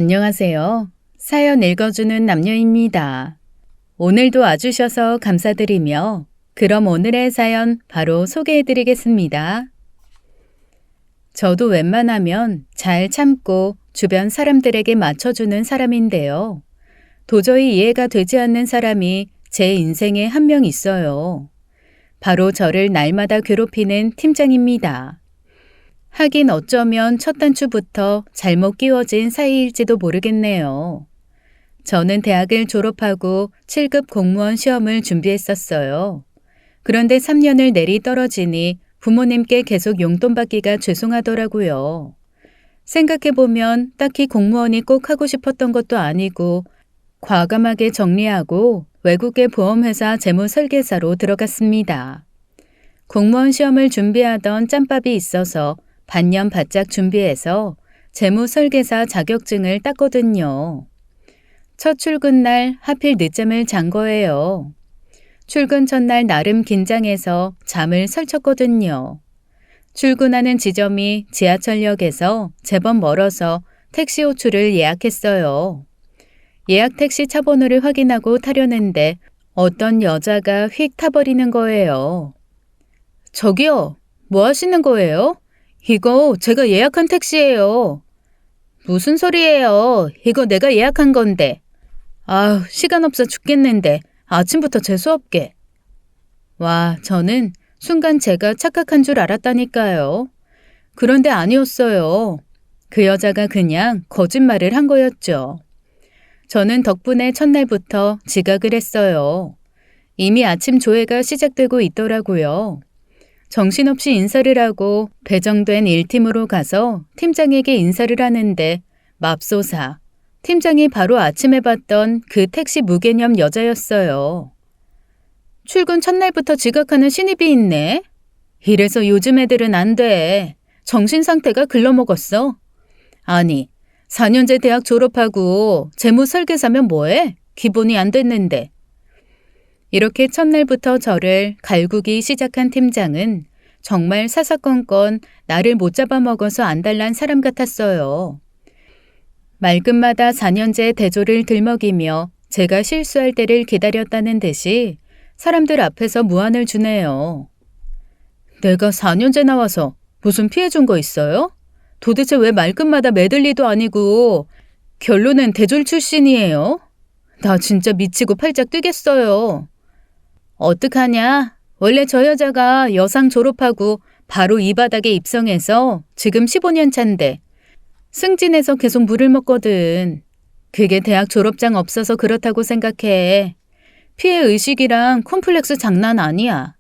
안녕하세요. 사연 읽어주는 남녀입니다. 오늘도 와주셔서 감사드리며 그럼 오늘의 사연 바로 소개해드리겠습니다. 저도 웬만하면 잘 참고 주변 사람들에게 맞춰주는 사람인데요. 도저히 이해가 되지 않는 사람이 제 인생에 한 명 있어요. 바로 저를 날마다 괴롭히는 팀장입니다. 하긴 어쩌면 첫 단추부터 잘못 끼워진 사이일지도 모르겠네요. 저는 대학을 졸업하고 7급 공무원 시험을 준비했었어요. 그런데 3년을 내리 떨어지니 부모님께 계속 용돈 받기가 죄송하더라고요. 생각해보면 딱히 공무원이 꼭 하고 싶었던 것도 아니고 과감하게 정리하고 외국의 보험회사 재무설계사로 들어갔습니다. 공무원 시험을 준비하던 짬밥이 있어서 반년 바짝 준비해서 재무설계사 자격증을 땄거든요. 첫 출근 날 하필 늦잠을 잔 거예요. 출근 전날 나름 긴장해서 잠을 설쳤거든요. 출근하는 지점이 지하철역에서 제법 멀어서 택시 호출을 예약했어요. 예약 택시 차 번호를 확인하고 타려는데 어떤 여자가 휙 타버리는 거예요. 저기요, 뭐 하시는 거예요? 이거 제가 예약한 택시예요. 무슨 소리예요? 이거 내가 예약한 건데. 아우, 시간 없어 죽겠는데 아침부터 재수없게. 와, 저는 순간 제가 착각한 줄 알았다니까요. 그런데 아니었어요. 그 여자가 그냥 거짓말을 한 거였죠. 저는 덕분에 첫날부터 지각을 했어요. 이미 아침 조회가 시작되고 있더라고요. 정신없이 인사를 하고 배정된 1팀으로 가서 팀장에게 인사를 하는데 맙소사, 팀장이 바로 아침에 봤던 그 택시 무개념 여자였어요. 출근 첫날부터 지각하는 신입이 있네. 이래서 요즘 애들은 안 돼. 정신 상태가 글러먹었어. 아니, 4년제 대학 졸업하고 재무설계사면 뭐해? 기본이 안 됐는데. 이렇게 첫날부터 저를 갈구기 시작한 팀장은 정말 사사건건 나를 못 잡아먹어서 안달난 사람 같았어요. 말끝마다 4년제 대조를 들먹이며 제가 실수할 때를 기다렸다는 듯이 사람들 앞에서 무안을 주네요. 내가 4년제 나와서 무슨 피해 준 거 있어요? 도대체 왜 말끝마다 매들리도 아니고 결론은 대졸 출신이에요? 나 진짜 미치고 팔짝 뛰겠어요. 어떡하냐? 원래 저 여자가 여상 졸업하고 바로 이 바닥에 입성해서 지금 15년 차인데 승진해서 계속 물을 먹거든. 그게 대학 졸업장 없어서 그렇다고 생각해. 피해 의식이랑 콤플렉스 장난 아니야.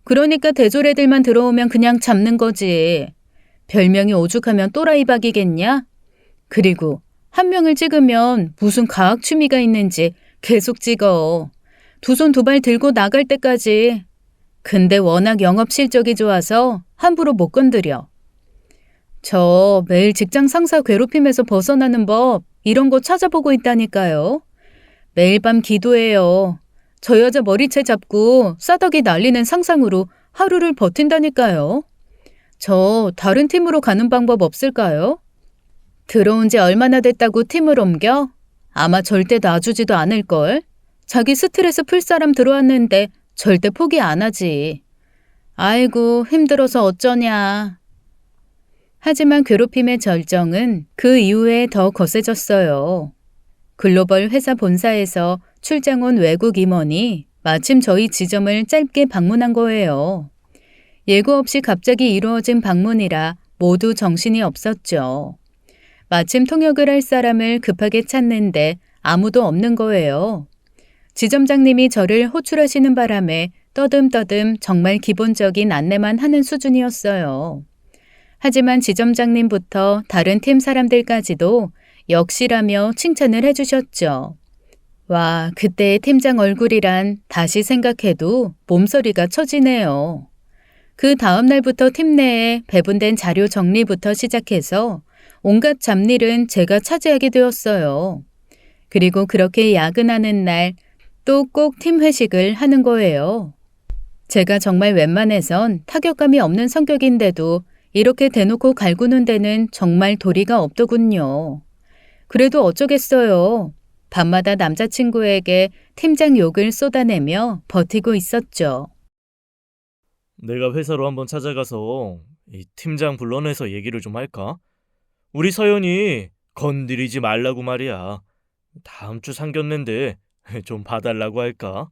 그러니까 대졸 애들만 들어오면 그냥 잡는 거지. 별명이 오죽하면 또라이박이겠냐? 그리고 한 명을 찍으면 무슨 과학 취미가 있는지 계속 찍어. 두 손 두 발 들고 나갈 때까지. 근데 워낙 영업 실적이 좋아서 함부로 못 건드려. 저 매일 직장 상사 괴롭힘에서 벗어나는 법 이런 거 찾아보고 있다니까요. 매일 밤 기도해요. 저 여자 머리채 잡고 싸덕이 날리는 상상으로 하루를 버틴다니까요. 저 다른 팀으로 가는 방법 없을까요? 들어온 지 얼마나 됐다고 팀을 옮겨? 아마 절대 놔주지도 않을걸. 자기 스트레스 풀 사람 들어왔는데 절대 포기 안 하지. 아이고, 힘들어서 어쩌냐. 하지만 괴롭힘의 절정은 그 이후에 더 거세졌어요. 글로벌 회사 본사에서 출장 온 외국 임원이 마침 저희 지점을 짧게 방문한 거예요. 예고 없이 갑자기 이루어진 방문이라 모두 정신이 없었죠. 마침 통역을 할 사람을 급하게 찾는데 아무도 없는 거예요. 지점장님이 저를 호출하시는 바람에 떠듬떠듬 정말 기본적인 안내만 하는 수준이었어요. 하지만 지점장님부터 다른 팀 사람들까지도 역시라며 칭찬을 해주셨죠. 와, 그때의 팀장 얼굴이란 다시 생각해도 몸서리가 쳐지네요. 그 다음 날부터 팀 내에 배분된 자료 정리부터 시작해서 온갖 잡일은 제가 차지하게 되었어요. 그리고 그렇게 야근하는 날 또 꼭 팀 회식을 하는 거예요. 제가 정말 웬만해선 타격감이 없는 성격인데도 이렇게 대놓고 갈구는 데는 정말 도리가 없더군요. 그래도 어쩌겠어요. 밤마다 남자친구에게 팀장 욕을 쏟아내며 버티고 있었죠. 내가 회사로 한번 찾아가서 이 팀장 불러내서 얘기를 좀 할까? 우리 서연이 건드리지 말라고 말이야. 다음 주 상견례인데 좀 봐달라고 할까?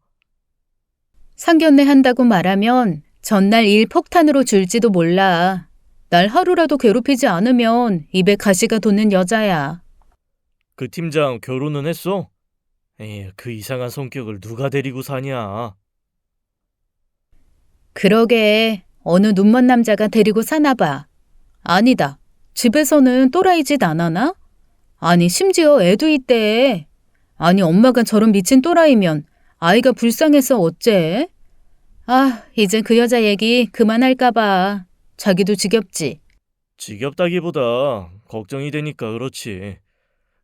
상견례 한다고 말하면 전날 일 폭탄으로 줄지도 몰라. 날 하루라도 괴롭히지 않으면 입에 가시가 돋는 여자야. 그 팀장 결혼은 했어? 에이, 그 이상한 성격을 누가 데리고 사냐? 그러게 어느 눈먼 남자가 데리고 사나 봐. 아니다. 집에서는 또라이 짓 안 하나? 아니 심지어 애도 있대. 아니 엄마가 저런 미친 또라이면 아이가 불쌍해서 어째? 아 이제 그 여자 얘기 그만할까 봐. 자기도 지겹지. 지겹다기보다 걱정이 되니까 그렇지.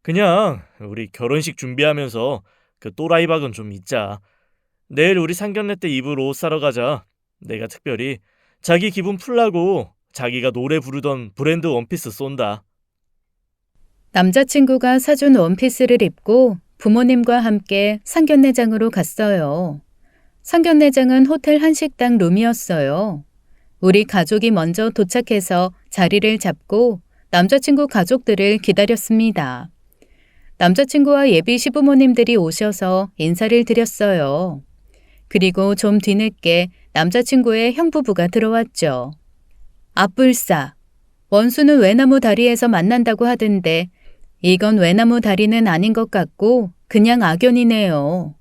그냥 우리 결혼식 준비하면서 그 또라이 박은 좀 잊자. 내일 우리 상견례 때 입을 옷 사러 가자. 내가 특별히 자기 기분 풀라고 자기가 노래 부르던 브랜드 원피스 쏜다. 남자친구가 사준 원피스를 입고 부모님과 함께 상견례장으로 갔어요. 상견례장은 호텔 한식당 룸이었어요. 우리 가족이 먼저 도착해서 자리를 잡고 남자친구 가족들을 기다렸습니다. 남자친구와 예비 시부모님들이 오셔서 인사를 드렸어요. 그리고 좀 뒤늦게 남자친구의 형부부가 들어왔죠. 앞불싸, 원수는 외나무 다리에서 만난다고 하던데 이건 외나무 다리는 아닌 것 같고 그냥 악연이네요.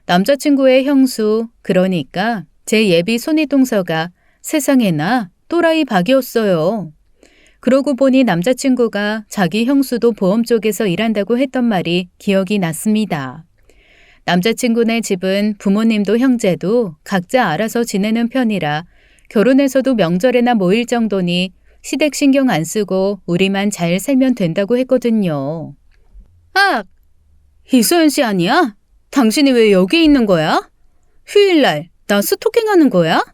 남자친구의 형수, 그러니까 제 예비 손위동서가 세상에나 또라이 박이었어요. 그러고 보니 남자친구가 자기 형수도 보험 쪽에서 일한다고 했던 말이 기억이 났습니다. 남자친구네 집은 부모님도 형제도 각자 알아서 지내는 편이라 결혼해서도 명절에나 모일 정도니 시댁 신경 안 쓰고 우리만 잘 살면 된다고 했거든요. 아! 이소연 씨 아니야? 당신이 왜 여기 있는 거야? 휴일날 나 스토킹하는 거야?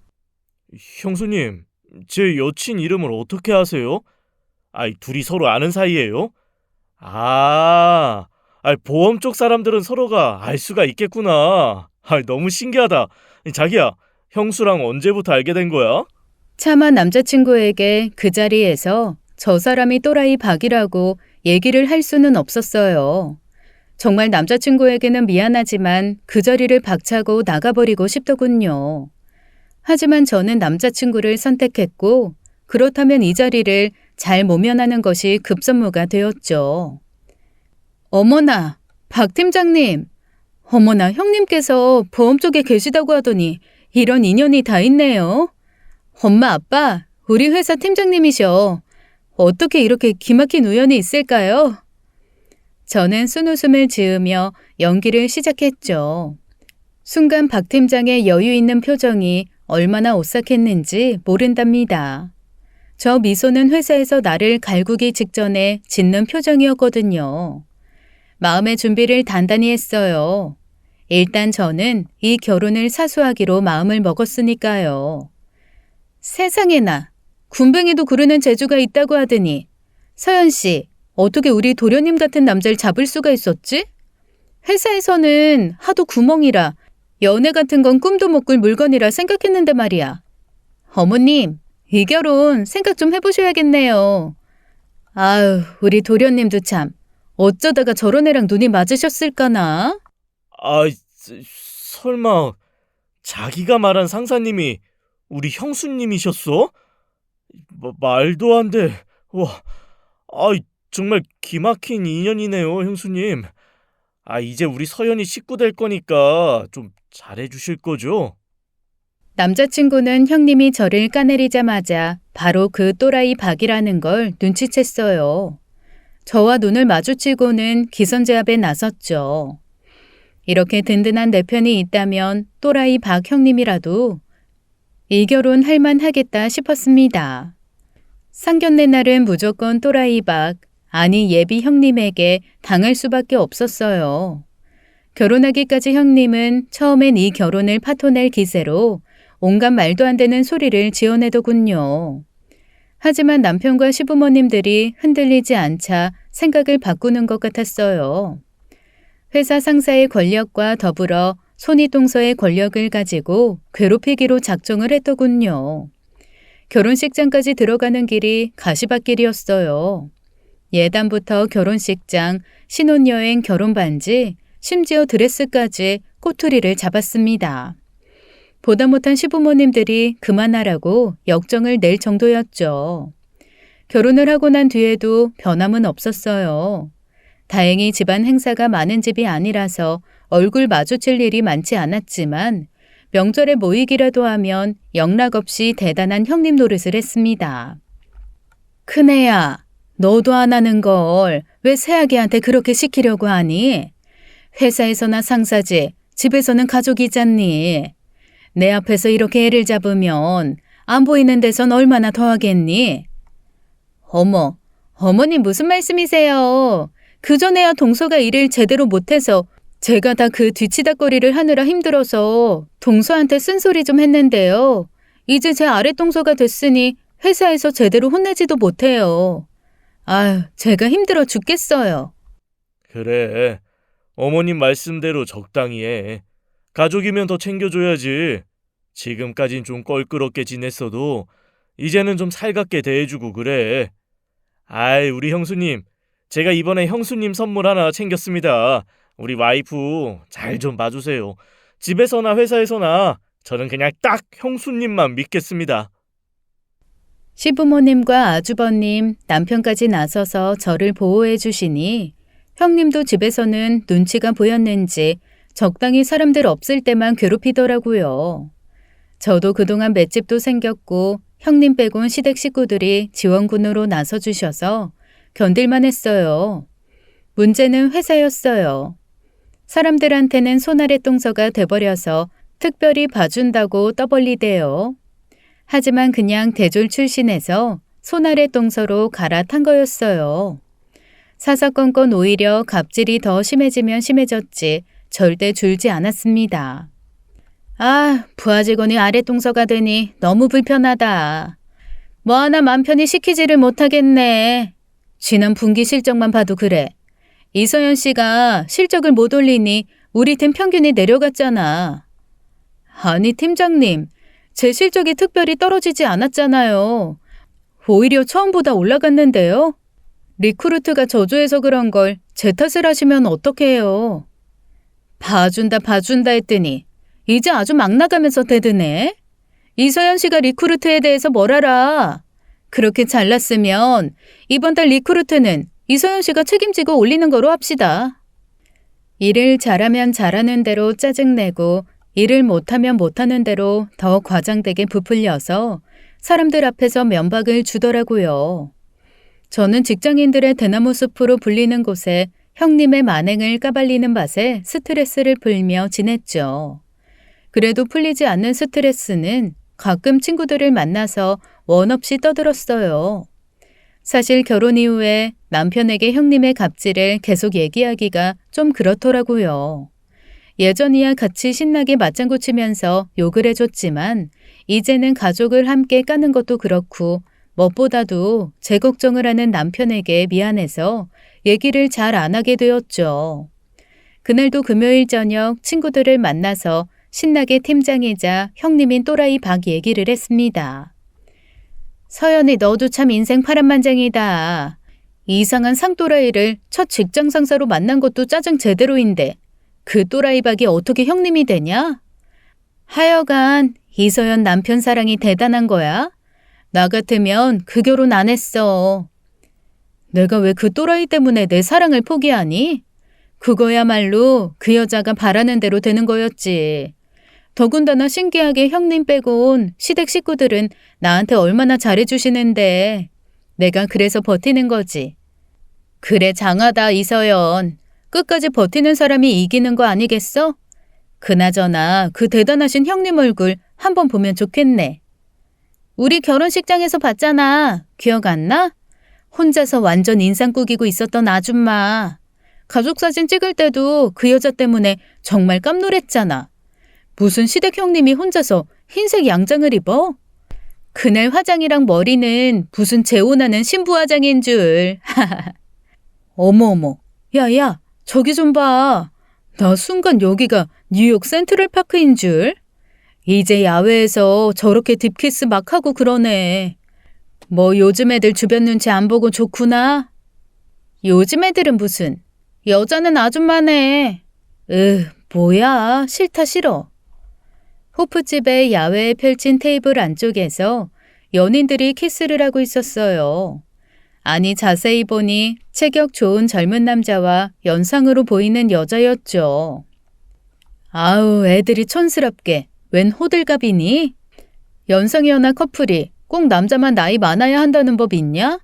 형수님, 제 여친 이름을 어떻게 아세요? 아이, 둘이 서로 아는 사이예요? 보험 쪽 사람들은 서로가 알 수가 있겠구나. 너무 신기하다. 자기야, 형수랑 언제부터 알게 된 거야? 차마 남자친구에게 그 자리에서 저 사람이 또라이 박이라고 얘기를 할 수는 없었어요. 정말 남자친구에게는 미안하지만 그 자리를 박차고 나가버리고 싶더군요. 하지만 저는 남자친구를 선택했고 그렇다면 이 자리를 잘 모면하는 것이 급선무가 되었죠. 어머나, 박 팀장님. 어머나, 형님께서 보험 쪽에 계시다고 하더니 이런 인연이 다 있네요. 엄마, 아빠, 우리 회사 팀장님이셔. 어떻게 이렇게 기막힌 우연이 있을까요? 저는 순웃음을 지으며 연기를 시작했죠. 순간 박 팀장의 여유 있는 표정이 얼마나 오싹했는지 모른답니다. 저 미소는 회사에서 나를 갈구기 직전에 짓는 표정이었거든요. 마음의 준비를 단단히 했어요. 일단 저는 이 결혼을 사수하기로 마음을 먹었으니까요. 세상에나, 군뱅이도 구르는 재주가 있다고 하더니 서연 씨, 어떻게 우리 도련님 같은 남자를 잡을 수가 있었지? 회사에서는 하도 구멍이라 연애 같은 건 꿈도 못 꿀 물건이라 생각했는데 말이야. 어머님, 이 결혼 생각 좀 해보셔야겠네요. 아유, 우리 도련님도 참 어쩌다가 저런 애랑 눈이 맞으셨을까나? 설마 자기가 말한 상사님이 우리 형수님이셨어? 말도 안 돼. 와, 정말 기막힌 인연이네요, 형수님. 이제 우리 서연이 식구 될 거니까 좀 잘해주실 거죠? 남자친구는 형님이 저를 까내리자마자 바로 그 또라이 박이라는 걸 눈치챘어요. 저와 눈을 마주치고는 기선제압에 나섰죠. 이렇게 든든한 내 편이 있다면 또라이 박 형님이라도 이 결혼 할만하겠다 싶었습니다. 상견례 날은 무조건 또라이 박, 아니 예비 형님에게 당할 수밖에 없었어요. 결혼하기까지 형님은 처음엔 이 결혼을 파토낼 기세로 온갖 말도 안 되는 소리를 지어내더군요. 하지만 남편과 시부모님들이 흔들리지 않자 생각을 바꾸는 것 같았어요. 회사 상사의 권력과 더불어 손이동서의 권력을 가지고 괴롭히기로 작정을 했더군요. 결혼식장까지 들어가는 길이 가시밭길이었어요. 예단부터 결혼식장, 신혼여행 결혼반지, 심지어 드레스까지 꼬투리를 잡았습니다. 보다 못한 시부모님들이 그만하라고 역정을 낼 정도였죠. 결혼을 하고 난 뒤에도 변함은 없었어요. 다행히 집안 행사가 많은 집이 아니라서 얼굴 마주칠 일이 많지 않았지만 명절에 모이기라도 하면 영락없이 대단한 형님 노릇을 했습니다. 큰애야, 너도 안 하는 걸 왜 새아기한테 그렇게 시키려고 하니? 회사에서나 상사지, 집에서는 가족이잖니. 내 앞에서 이렇게 애를 잡으면 안 보이는 데선 얼마나 더 하겠니? 어머, 어머님 무슨 말씀이세요? 그전에야 동서가 일을 제대로 못해서 제가 다 그 뒤치다꺼리를 하느라 힘들어서 동서한테 쓴소리 좀 했는데요. 이제 제 아랫동서가 됐으니 회사에서 제대로 혼내지도 못해요. 아유, 제가 힘들어 죽겠어요. 그래. 어머님 말씀대로 적당히 해. 가족이면 더 챙겨줘야지. 지금까진 좀 껄끄럽게 지냈어도 이제는 좀 살갑게 대해주고 그래. 아이, 우리 형수님. 제가 이번에 형수님 선물 하나 챙겼습니다. 우리 와이프 잘 좀 봐주세요. 집에서나 회사에서나 저는 그냥 딱 형수님만 믿겠습니다. 시부모님과 아주버님, 남편까지 나서서 저를 보호해 주시니 형님도 집에서는 눈치가 보였는지 적당히 사람들 없을 때만 괴롭히더라고요. 저도 그동안 맷집도 생겼고 형님 빼곤 시댁 식구들이 지원군으로 나서주셔서 견딜만 했어요. 문제는 회사였어요. 사람들한테는 손아래 똥서가 돼버려서 특별히 봐준다고 떠벌리대요. 하지만 그냥 대졸 출신에서 손아래 똥서로 갈아탄 거였어요. 사사건건 오히려 갑질이 더 심해지면 심해졌지 절대 줄지 않았습니다. 아, 부하 직원이 아랫동서가 되니 너무 불편하다. 뭐 하나 맘 편히 시키지를 못하겠네. 지난 분기 실적만 봐도 그래. 이서연 씨가 실적을 못 올리니 우리 팀 평균이 내려갔잖아. 아니 팀장님, 제 실적이 특별히 떨어지지 않았잖아요. 오히려 처음보다 올라갔는데요. 리크루트가 저조해서 그런 걸 제 탓을 하시면 어떡해요. 봐준다 했더니 이제 아주 막 나가면서 대드네. 이서연 씨가 리크루트에 대해서 뭘 알아. 그렇게 잘났으면 이번 달 리크루트는 이서연 씨가 책임지고 올리는 거로 합시다. 일을 잘하면 잘하는 대로 짜증내고 일을 못하면 못하는 대로 더 과장되게 부풀려서 사람들 앞에서 면박을 주더라고요. 저는 직장인들의 대나무 숲으로 불리는 곳에 형님의 만행을 까발리는 밭에 스트레스를 풀며 지냈죠. 그래도 풀리지 않는 스트레스는 가끔 친구들을 만나서 원 없이 떠들었어요. 사실 결혼 이후에 남편에게 형님의 갑질을 계속 얘기하기가 좀 그렇더라고요. 예전이야 같이 신나게 맞장구 치면서 욕을 해줬지만 이제는 가족을 함께 까는 것도 그렇고 무엇보다도 제 걱정을 하는 남편에게 미안해서 얘기를 잘 안 하게 되었죠. 그날도 금요일 저녁 친구들을 만나서 신나게 팀장이자 형님인 또라이 박 얘기를 했습니다. 서연이 너도 참 인생 파란만장이다. 이상한 상또라이를 첫 직장 상사로 만난 것도 짜증 제대로인데 그 또라이 박이 어떻게 형님이 되냐? 하여간 이서연 남편 사랑이 대단한 거야. 나 같으면 그 결혼 안 했어. 내가 왜 그 또라이 때문에 내 사랑을 포기하니? 그거야말로 그 여자가 바라는 대로 되는 거였지. 더군다나 신기하게 형님 빼곤 시댁 식구들은 나한테 얼마나 잘해주시는데 내가 그래서 버티는 거지. 그래 장하다 이서연. 끝까지 버티는 사람이 이기는 거 아니겠어? 그나저나 그 대단하신 형님 얼굴 한번 보면 좋겠네. 우리 결혼식장에서 봤잖아. 기억 안 나? 혼자서 완전 인상 꾸기고 있었던 아줌마. 가족사진 찍을 때도 그 여자 때문에 정말 깜놀했잖아. 무슨 시댁 형님이 혼자서 흰색 양장을 입어? 그날 화장이랑 머리는 무슨 재혼하는 신부 화장인 줄. 어머어머, 야야, 저기 좀 봐. 나 순간 여기가 뉴욕 센트럴파크인 줄. 이제 야외에서 저렇게 딥키스 막 하고 그러네. 뭐 요즘 애들 주변 눈치 안 보고 좋구나. 요즘 애들은 무슨. 여자는 아줌마네. 뭐야. 싫다 싫어. 호프집의 야외에 펼친 테이블 안쪽에서 연인들이 키스를 하고 있었어요. 아니 자세히 보니 체격 좋은 젊은 남자와 연상으로 보이는 여자였죠. 아우 애들이 촌스럽게 웬 호들갑이니? 연상연하 커플이 꼭 남자만 나이 많아야 한다는 법 있냐?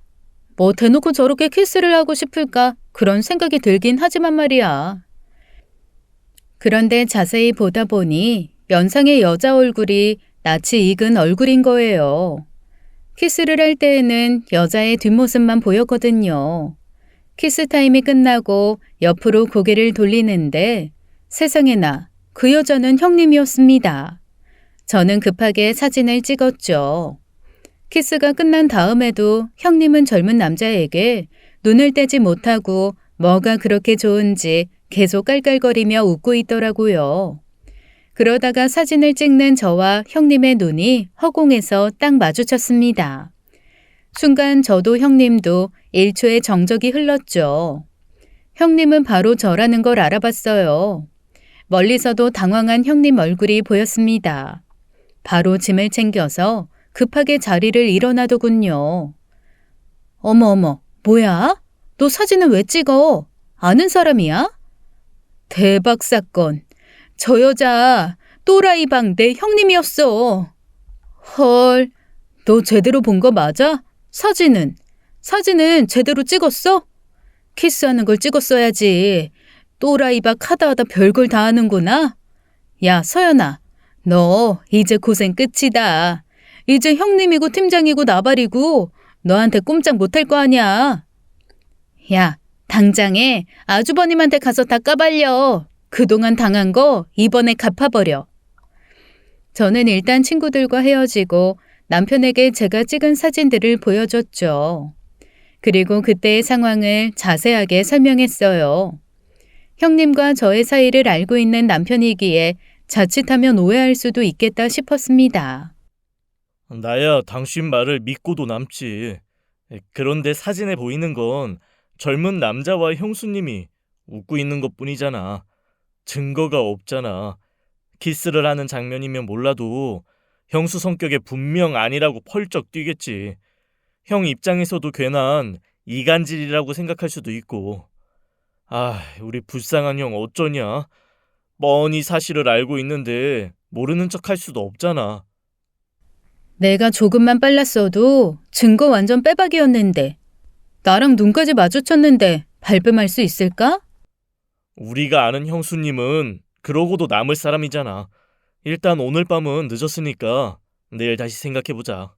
뭐 대놓고 저렇게 키스를 하고 싶을까 그런 생각이 들긴 하지만 말이야. 그런데 자세히 보다 보니 연상의 여자 얼굴이 낯이 익은 얼굴인 거예요. 키스를 할 때에는 여자의 뒷모습만 보였거든요. 키스 타임이 끝나고 옆으로 고개를 돌리는데 세상에나 그 여자는 형님이었습니다. 저는 급하게 사진을 찍었죠. 키스가 끝난 다음에도 형님은 젊은 남자에게 눈을 떼지 못하고 뭐가 그렇게 좋은지 계속 깔깔거리며 웃고 있더라고요. 그러다가 사진을 찍는 저와 형님의 눈이 허공에서 딱 마주쳤습니다. 순간 저도 형님도 1초의 정적이 흘렀죠. 형님은 바로 저라는 걸 알아봤어요. 멀리서도 당황한 형님 얼굴이 보였습니다. 바로 짐을 챙겨서 급하게 자리를 일어나더군요. 어머, 뭐야? 너 사진은 왜 찍어? 아는 사람이야? 대박 사건. 저 여자 또라이방 내 형님이었어. 헐, 너 제대로 본 거 맞아? 사진은 제대로 찍었어? 키스하는 걸 찍었어야지. 또라이박 하다 별걸 다 하는구나. 야, 서연아, 너 이제 고생 끝이다. 이제 형님이고 팀장이고 나발이고 너한테 꼼짝 못할 거 아니야. 야, 당장에 아주버님한테 가서 다 까발려. 그동안 당한 거 이번에 갚아버려. 저는 일단 친구들과 헤어지고 남편에게 제가 찍은 사진들을 보여줬죠. 그리고 그때의 상황을 자세하게 설명했어요. 형님과 저의 사이를 알고 있는 남편이기에 자칫하면 오해할 수도 있겠다 싶었습니다. 나야 당신 말을 믿고도 남지. 그런데 사진에 보이는 건 젊은 남자와 형수님이 웃고 있는 것뿐이잖아. 증거가 없잖아. 키스를 하는 장면이면 몰라도 형수 성격에 분명 아니라고 펄쩍 뛰겠지. 형 입장에서도 괜한 이간질이라고 생각할 수도 있고. 우리 불쌍한 형 어쩌냐? 뻔히 사실을 알고 있는데 모르는 척 할 수도 없잖아. 내가 조금만 빨랐어도 증거 완전 빼박이었는데 나랑 눈까지 마주쳤는데 발뺌할 수 있을까? 우리가 아는 형수님은 그러고도 남을 사람이잖아. 일단 오늘 밤은 늦었으니까 내일 다시 생각해보자.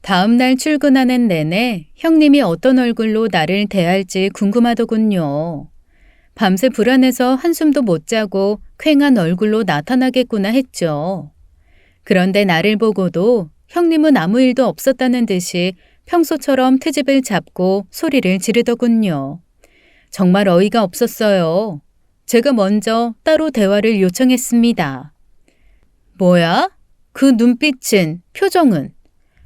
다음 날 출근하는 내내 형님이 어떤 얼굴로 나를 대할지 궁금하더군요. 밤새 불안해서 한숨도 못 자고 퀭한 얼굴로 나타나겠구나 했죠. 그런데 나를 보고도 형님은 아무 일도 없었다는 듯이 평소처럼 트집을 잡고 소리를 지르더군요. 정말 어이가 없었어요. 제가 먼저 따로 대화를 요청했습니다. 뭐야? 그 눈빛은, 표정은?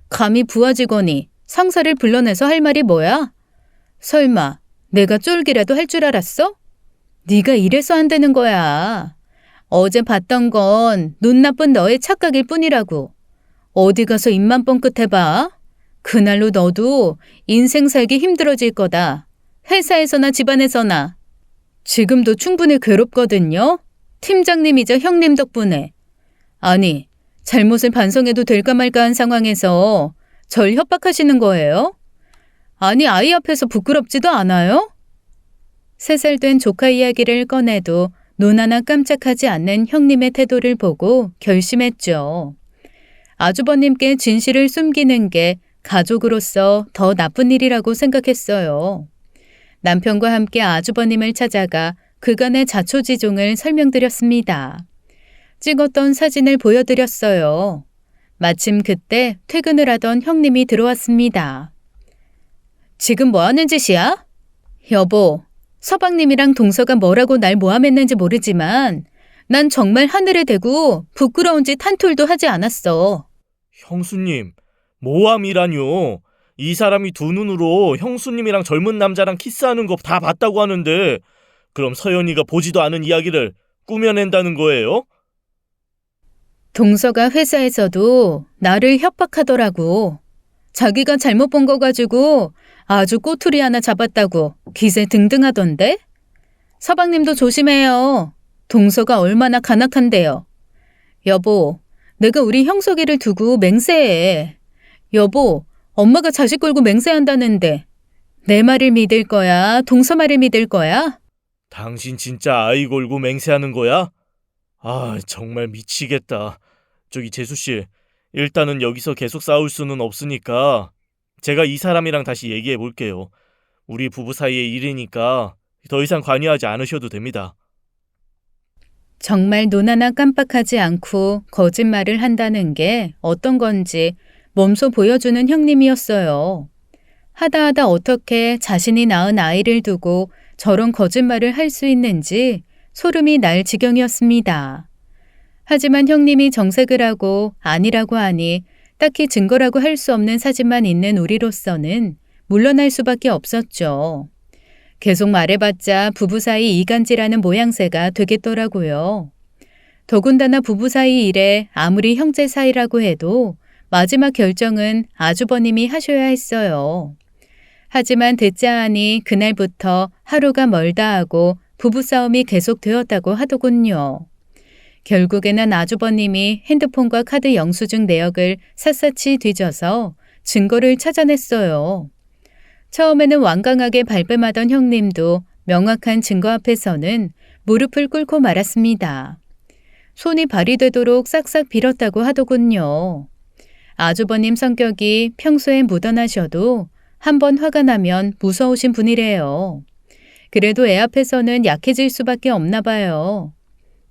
감히 부하 직원이 상사를 불러내서 할 말이 뭐야? 설마 내가 쫄기라도 할 줄 알았어? 네가 이래서 안 되는 거야. 어제 봤던 건 눈 나쁜 너의 착각일 뿐이라고. 어디 가서 입만 뻥끗해봐. 그날로 너도 인생 살기 힘들어질 거다. 회사에서나 집안에서나. 지금도 충분히 괴롭거든요. 팀장님이자 형님 덕분에. 아니, 잘못을 반성해도 될까 말까 한 상황에서 절 협박하시는 거예요? 아니, 아이 앞에서 부끄럽지도 않아요? 3살 된 조카 이야기를 꺼내도 눈 하나 깜짝하지 않는 형님의 태도를 보고 결심했죠. 아주버님께 진실을 숨기는 게 가족으로서 더 나쁜 일이라고 생각했어요. 남편과 함께 아주버님을 찾아가 그간의 자초지종을 설명드렸습니다. 찍었던 사진을 보여드렸어요. 마침 그때 퇴근을 하던 형님이 들어왔습니다. 지금 뭐 하는 짓이야? 여보, 서방님이랑 동서가 뭐라고 날 모함했는지 모르지만 난 정말 하늘에 대고 부끄러운 짓 한 톨도 하지 않았어. 형수님, 모함이라뇨. 이 사람이 두 눈으로 형수님이랑 젊은 남자랑 키스하는 거 다 봤다고 하는데 그럼 서연이가 보지도 않은 이야기를 꾸며낸다는 거예요? 동서가 회사에서도 나를 협박하더라고. 자기가 잘못 본 거 가지고 아주 꼬투리 하나 잡았다고 기세 등등하던데? 서방님도 조심해요. 동서가 얼마나 간악한데요. 여보, 내가 우리 형석이를 두고 맹세해. 여보, 엄마가 자식 걸고 맹세한다는데 내 말을 믿을 거야? 동서 말을 믿을 거야? 당신 진짜 아이 걸고 맹세하는 거야? 아, 정말 미치겠다. 저기 재수씨, 일단은 여기서 계속 싸울 수는 없으니까 제가 이 사람이랑 다시 얘기해 볼게요. 우리 부부 사이의 일이니까 더 이상 관여하지 않으셔도 됩니다. 정말 눈 하나 깜빡하지 않고 거짓말을 한다는 게 어떤 건지 몸소 보여주는 형님이었어요. 하다 어떻게 자신이 낳은 아이를 두고 저런 거짓말을 할 수 있는지 소름이 날 지경이었습니다. 하지만 형님이 정색을 하고 아니라고 하니 딱히 증거라고 할 수 없는 사진만 있는 우리로서는 물러날 수밖에 없었죠. 계속 말해봤자 부부 사이 이간질하는 모양새가 되겠더라고요. 더군다나 부부 사이 일에 아무리 형제 사이라고 해도 마지막 결정은 아주버님이 하셔야 했어요. 하지만 듣자 하니 그날부터 하루가 멀다 하고 부부싸움이 계속되었다고 하더군요. 결국에는 아주버님이 핸드폰과 카드 영수증 내역을 샅샅이 뒤져서 증거를 찾아냈어요. 처음에는 완강하게 발뺌하던 형님도 명확한 증거 앞에서는 무릎을 꿇고 말았습니다. 손이 발이 되도록 싹싹 빌었다고 하더군요. 아주버님 성격이 평소에 무던하셔도 한번 화가 나면 무서우신 분이래요. 그래도 애 앞에서는 약해질 수밖에 없나 봐요.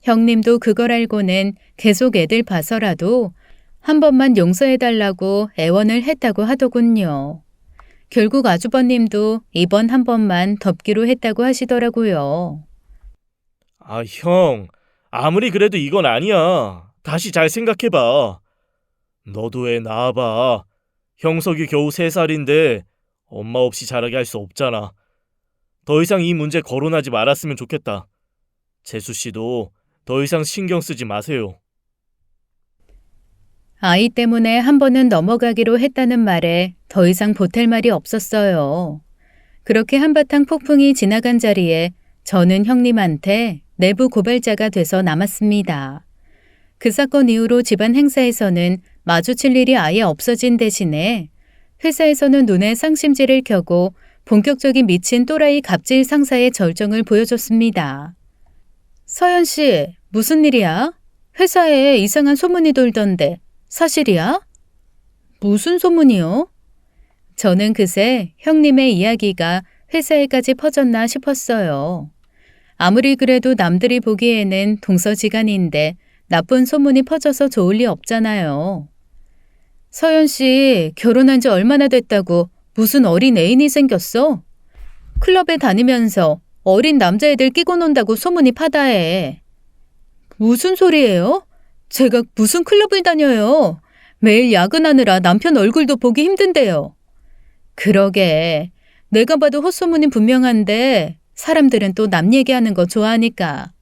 형님도 그걸 알고는 계속 애들 봐서라도 한 번만 용서해달라고 애원을 했다고 하더군요. 결국 아주버님도 이번 한 번만 덮기로 했다고 하시더라고요. 아, 형. 아무리 그래도 이건 아니야. 다시 잘 생각해봐. 너도 애 낳아봐. 형석이 겨우 3살인데 엄마 없이 자라게 할 수 없잖아. 더 이상 이 문제 거론하지 말았으면 좋겠다. 재수씨도 더 이상 신경 쓰지 마세요. 아이 때문에 한 번은 넘어가기로 했다는 말에 더 이상 보탤 말이 없었어요. 그렇게 한바탕 폭풍이 지나간 자리에 저는 형님한테 내부 고발자가 돼서 남았습니다. 그 사건 이후로 집안 행사에서는 마주칠 일이 아예 없어진 대신에 회사에서는 눈에 쌍심지를 켜고 본격적인 미친 또라이 갑질 상사의 절정을 보여줬습니다. 서연 씨, 무슨 일이야? 회사에 이상한 소문이 돌던데 사실이야? 무슨 소문이요? 저는 그새 형님의 이야기가 회사에까지 퍼졌나 싶었어요. 아무리 그래도 남들이 보기에는 동서지간인데 나쁜 소문이 퍼져서 좋을 리 없잖아요. 서연 씨, 결혼한 지 얼마나 됐다고 무슨 어린 애인이 생겼어? 클럽에 다니면서 어린 남자애들 끼고 논다고 소문이 파다해. 무슨 소리예요? 제가 무슨 클럽을 다녀요? 매일 야근하느라 남편 얼굴도 보기 힘든데요. 그러게, 내가 봐도 헛소문이 분명한데 사람들은 또 남 얘기하는 거 좋아하니까.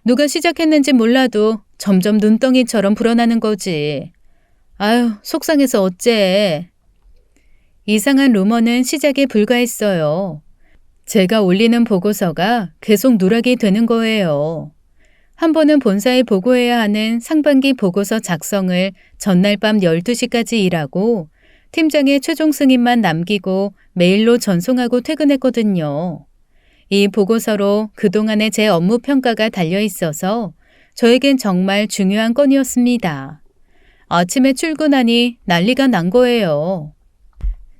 누가 시작했는지 몰라도 점점 눈덩이처럼 불어나는 거지. 아유, 속상해서 어째. 이상한 루머는 시작에 불과했어요. 제가 올리는 보고서가 계속 누락이 되는 거예요. 한 번은 본사에 보고해야 하는 상반기 보고서 작성을 전날 밤 12시까지 일하고 팀장의 최종 승인만 남기고 메일로 전송하고 퇴근했거든요. 이 보고서로 그동안의 제 업무 평가가 달려 있어서 저에겐 정말 중요한 건이었습니다. 아침에 출근하니 난리가 난 거예요.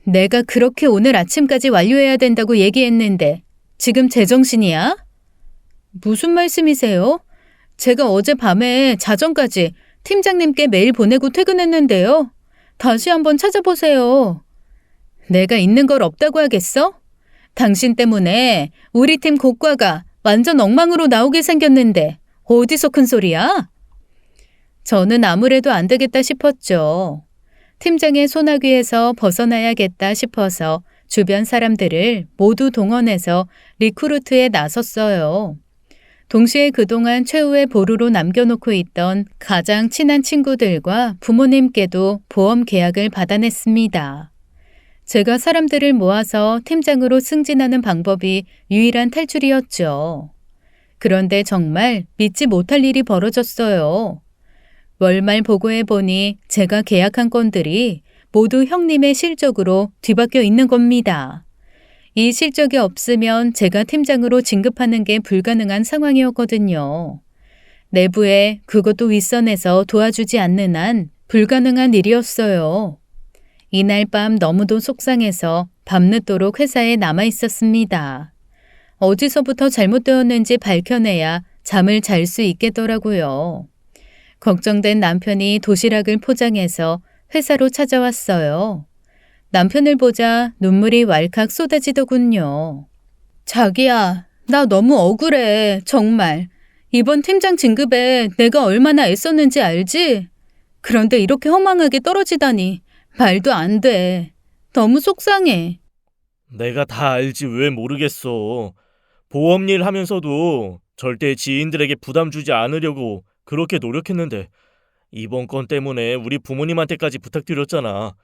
내가 그렇게 오늘 아침까지 완료해야 된다고 얘기했는데 지금 제정신이야? 무슨 말씀이세요? 제가 어젯밤에 자정까지 팀장님께 메일 보내고 퇴근했는데요. 다시 한번 찾아보세요. 내가 있는 걸 없다고 하겠어? 당신 때문에 우리 팀 고과가 완전 엉망으로 나오게 생겼는데 어디서 큰 소리야? 저는 아무래도 안 되겠다 싶었죠. 팀장의 소나귀에서 벗어나야겠다 싶어서 주변 사람들을 모두 동원해서 리크루트에 나섰어요. 동시에 그동안 최후의 보루로 남겨놓고 있던 가장 친한 친구들과 부모님께도 보험 계약을 받아냈습니다. 제가 사람들을 모아서 팀장으로 승진하는 방법이 유일한 탈출이었죠. 그런데 정말 믿지 못할 일이 벌어졌어요. 월말 보고해 보니 제가 계약한 건들이 모두 형님의 실적으로 뒤바뀌어 있는 겁니다. 이 실적이 없으면 제가 팀장으로 진급하는 게 불가능한 상황이었거든요. 내부에 그것도 윗선에서 도와주지 않는 한 불가능한 일이었어요. 이날 밤 너무도 속상해서 밤늦도록 회사에 남아 있었습니다. 어디서부터 잘못되었는지 밝혀내야 잠을 잘 수 있겠더라고요. 걱정된 남편이 도시락을 포장해서 회사로 찾아왔어요. 남편을 보자 눈물이 왈칵 쏟아지더군요. 자기야, 나 너무 억울해, 정말. 이번 팀장 진급에 내가 얼마나 애썼는지 알지? 그런데 이렇게 허망하게 떨어지다니 말도 안 돼. 너무 속상해. 내가 다 알지 왜 모르겠어. 보험 일 하면서도 절대 지인들에게 부담 주지 않으려고 그렇게 노력했는데 이번 건 때문에 우리 부모님한테까지 부탁드렸잖아.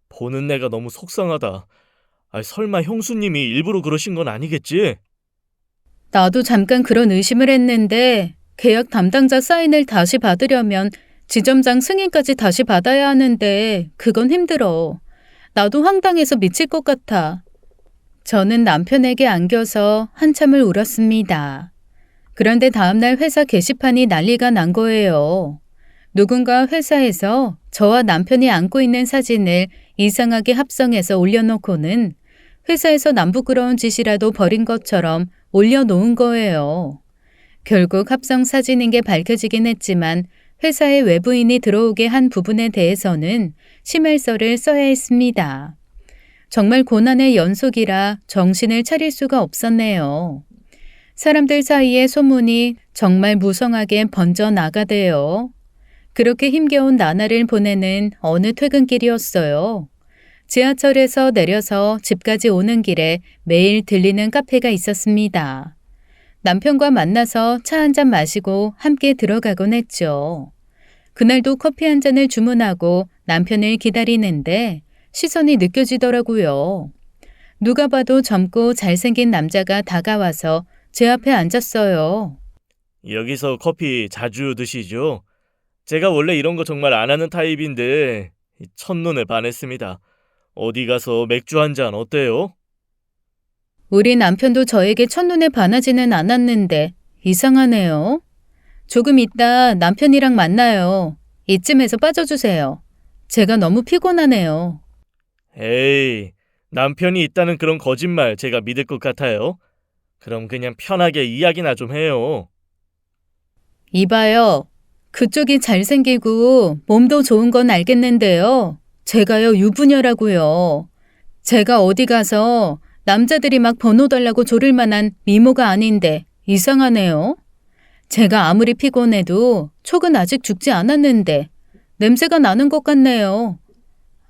보는 내가 너무 속상하다. 설마 형수님이 일부러 그러신 건 아니겠지? 나도 잠깐 그런 의심을 했는데 계약 담당자 사인을 다시 받으려면 지점장 승인까지 다시 받아야 하는데 그건 힘들어. 나도 황당해서 미칠 것 같아. 저는 남편에게 안겨서 한참을 울었습니다. 그런데 다음날 회사 게시판이 난리가 난 거예요. 누군가 회사에서 저와 남편이 안고 있는 사진을 이상하게 합성해서 올려놓고는 회사에서 남부끄러운 짓이라도 벌인 것처럼 올려놓은 거예요. 결국 합성 사진인 게 밝혀지긴 했지만 회사에 외부인이 들어오게 한 부분에 대해서는 심할서를 써야 했습니다. 정말 고난의 연속이라 정신을 차릴 수가 없었네요. 사람들 사이에 소문이 정말 무성하게 번져나가대요. 그렇게 힘겨운 나날을 보내는 어느 퇴근길이었어요. 지하철에서 내려서 집까지 오는 길에 매일 들리는 카페가 있었습니다. 남편과 만나서 차 한 잔 마시고 함께 들어가곤 했죠. 그날도 커피 한 잔을 주문하고 남편을 기다리는데 시선이 느껴지더라고요. 누가 봐도 젊고 잘생긴 남자가 다가와서 제 앞에 앉았어요. 여기서 커피 자주 드시죠? 제가 원래 이런 거 정말 안 하는 타입인데 첫눈에 반했습니다. 어디 가서 맥주 한 잔 어때요? 우리 남편도 저에게 첫눈에 반하지는 않았는데 이상하네요. 조금 있다 남편이랑 만나요. 이쯤에서 빠져주세요. 제가 너무 피곤하네요. 에이, 남편이 있다는 그런 거짓말 제가 믿을 것 같아요. 그럼 그냥 편하게 이야기나 좀 해요. 이봐요. 그쪽이 잘생기고 몸도 좋은 건 알겠는데요. 제가요 유부녀라고요. 제가 어디 가서 남자들이 막 번호 달라고 조를 만한 미모가 아닌데 이상하네요. 제가 아무리 피곤해도 촉은 아직 죽지 않았는데 냄새가 나는 것 같네요.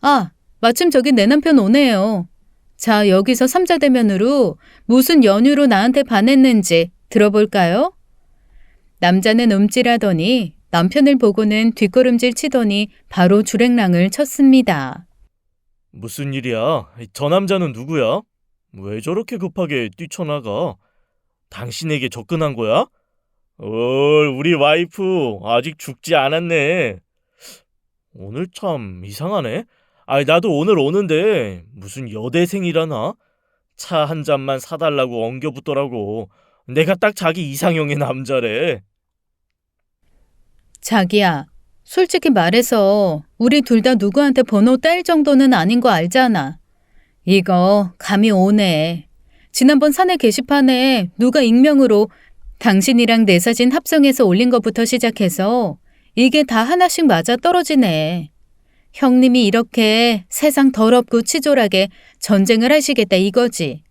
아, 마침 저기 내 남편 오네요. 자, 여기서 삼자대면으로 무슨 연유로 나한테 반했는지 들어볼까요? 남자는 움찔하더니 남편을 보고는 뒷걸음질 치더니 바로 주랭랑을 쳤습니다. 무슨 일이야? 저 남자는 누구야? 왜 저렇게 급하게 뛰쳐나가? 당신에게 접근한 거야? 우리 와이프 아직 죽지 않았네. 오늘 참 이상하네. 나도 오늘 오는데 무슨 여대생이라나? 차 한 잔만 사달라고 엉겨붙더라고. 내가 딱 자기 이상형의 남자래. 자기야, 솔직히 말해서 우리 둘 다 누구한테 번호 딸 정도는 아닌 거 알잖아. 이거 감이 오네. 지난번 사내 게시판에 누가 익명으로 당신이랑 내 사진 합성해서 올린 것부터 시작해서 이게 다 하나씩 맞아 떨어지네. 형님이 이렇게 세상 더럽고 치졸하게 전쟁을 하시겠다 이거지.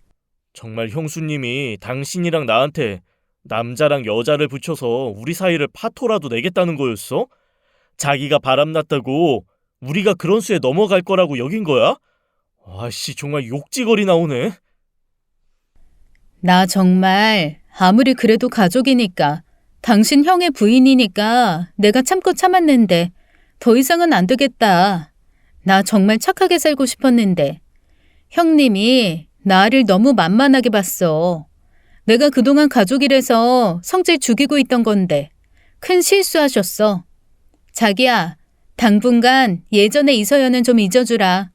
정말 형수님이 당신이랑 나한테 남자랑 여자를 붙여서 우리 사이를 파토라도 내겠다는 거였어? 자기가 바람났다고 우리가 그런 수에 넘어갈 거라고 여긴 거야? 아씨, 정말 욕지거리 나오네. 나 정말 아무리 그래도 가족이니까 당신 형의 부인이니까 내가 참고 참았는데 더 이상은 안 되겠다. 나 정말 착하게 살고 싶었는데 형님이 나를 너무 만만하게 봤어. 내가 그동안 가족이라서 성질 죽이고 있던 건데 큰 실수하셨어. 자기야, 당분간 예전의 이서연은 좀 잊어주라.